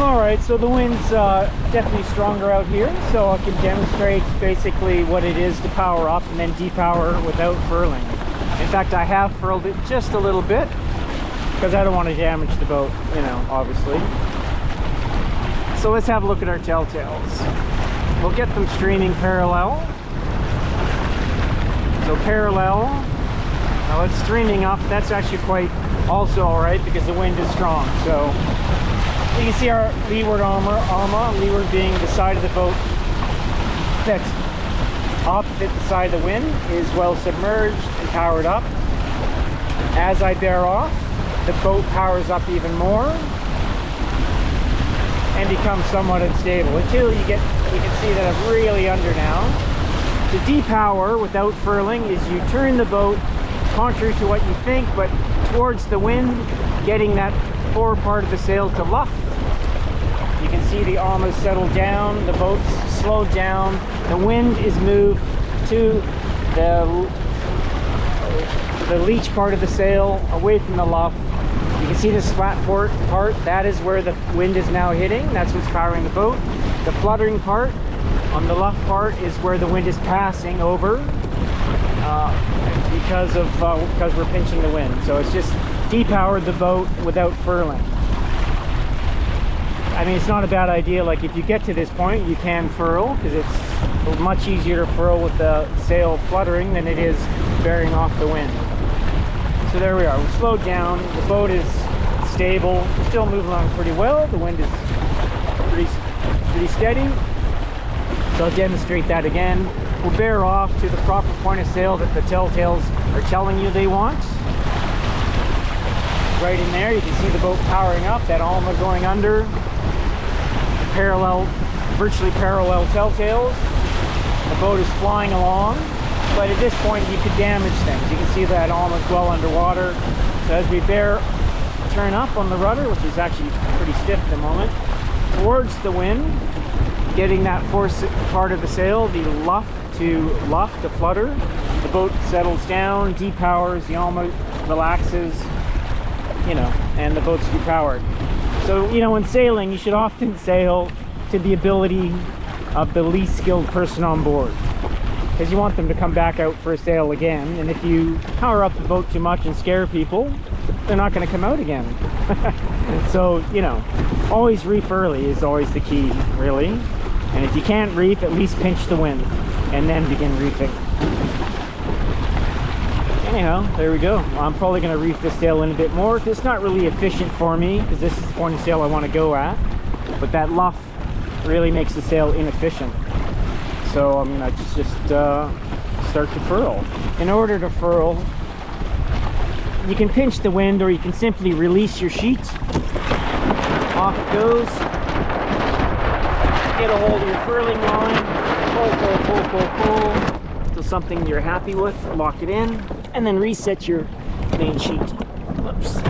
Alright, so the wind's definitely stronger out here, so I can demonstrate basically what it is to power up and then depower without furling. In fact, I have furled it just a little bit because I don't want to damage the boat, you know, obviously. So let's have a look at our telltales. We'll get them streaming parallel. So parallel. Now it's streaming up. That's actually quite also alright because the wind is strong. So you can see our leeward armor, leeward being the side of the boat that's opposite the side of the wind, is well submerged and powered up. As I bear off, the boat powers up even more and becomes somewhat unstable until you can see that I'm really under now. To depower without furling is you turn the boat contrary to what you think, but towards the wind, getting that forward part of the sail to luff. You can see the arm has settled down, the boat's slowed down, the wind is moved to the leech part of the sail, away from the luff. You can see this flat part, that is where the wind is now hitting, that's what's powering the boat. The fluttering part on the luff part is where the wind is passing over because we're pinching the wind. So it's just depowered the boat without furling. I mean, it's not a bad idea. Like if you get to this point, you can furl because it's much easier to furl with the sail fluttering than it is bearing off the wind. So there we are. We've slowed down. The boat is stable. We're still moving along pretty well. The wind is pretty steady. So I'll demonstrate that again. We'll bear off to the proper point of sail that the telltales are telling you they want. Right in there, you can see the boat powering up, that Alma going under. Parallel, virtually parallel telltales. The boat is flying along, but at this point you could damage things. You can see that Alma's well underwater. So as we turn up on the rudder, which is actually pretty stiff at the moment, towards the wind, getting that force part of the sail, the luff to flutter. The boat settles down, depowers, the Alma relaxes, you know, and the boat's depowered. So, you know, when sailing, you should often sail to the ability of the least skilled person on board, because you want them to come back out for a sail again. And if you power up the boat too much and scare people, they're not going to come out again. So, you know, always reef early is always the key, really. And if you can't reef, at least pinch the wind and then begin reefing. Anyhow, there we go. I'm probably going to reef this sail in a bit more. It's not really efficient for me because this is the point of sail I want to go at, but that luff really makes the sail inefficient. So I'm going to just start to furl. In order to furl, you can pinch the wind or you can simply release your sheet. Off it goes. Get a hold of your furling line, pull to something you're happy with, lock it in, and then reset your main sheet. Whoops.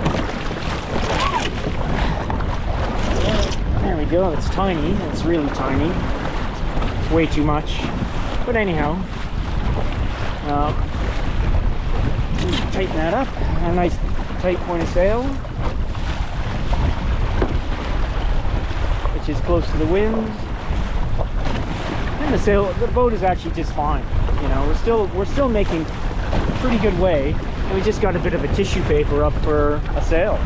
There we go. It's tiny. It's really tiny. It's way too much. But anyhow, tighten that up. A nice tight point of sail, which is close to the wind. And the boat is actually just fine. You know, we're still making pretty good way, and we just got a bit of a tissue paper up for a sail.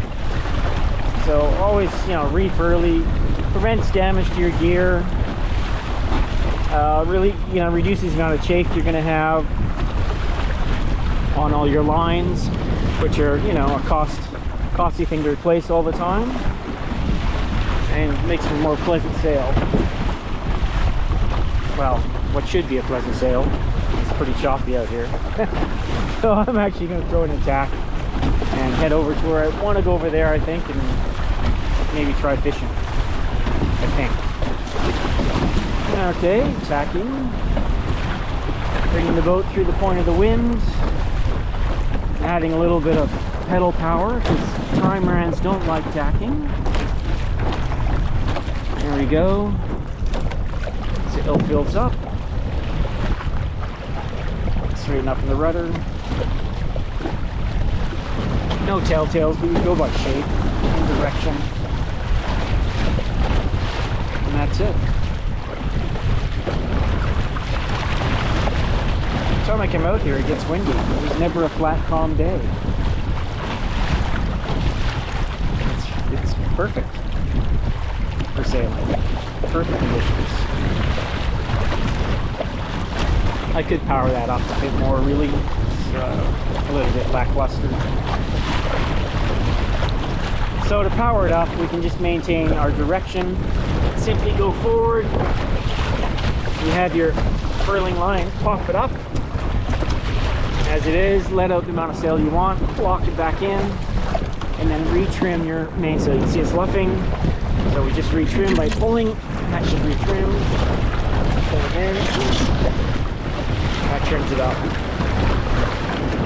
So always, you know, reef early, prevents damage to your gear, really, you know, reduces the amount of chafe you're going to have on all your lines, which are, you know, a costly thing to replace all the time, and makes for a more pleasant sail. Well, what should be a pleasant sail. It's pretty choppy out here. So I'm actually going to throw in a tack and head over to where I want to go over there, I think, and maybe try fishing, I think. Okay, tacking. Bringing the boat through the point of the wind. Adding a little bit of pedal power, because trimarans don't like tacking. There we go. Sail fills up. Straighten up in the rudder. No telltales, but we go by shape and direction. that's it. Every time I come out here, it gets windy. There's never a flat, calm day. It's perfect for sailing. Perfect conditions. I could power that up a bit more, really. It's a little bit lackluster. So to power it up, we can just maintain our direction. Simply go forward. You have your furling line, pop it up as it is, let out the amount of sail you want, lock it back in, and then retrim your mainsail. You can see it's luffing, so we just retrim by pulling. That should retrim. Pull it in. That trims it up.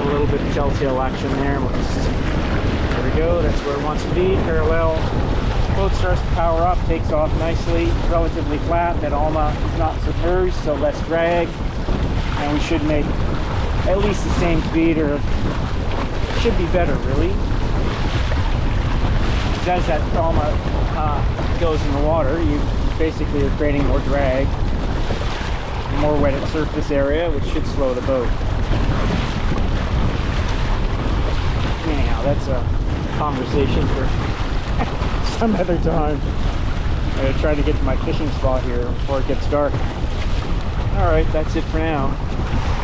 A little bit of telltale action there. We'll just, there we go, that's where it wants to be. Parallel. Boat starts to power up, takes off nicely, relatively flat. That Alma is not submerged, so less drag. And we should make at least the same speed, or should be better, really. As that Alma goes in the water, you basically are creating more drag, more wetted surface area, which should slow the boat. Anyhow, that's a conversation for some other time. I'm going to try to get to my fishing spot here before it gets dark. Alright, that's it for now.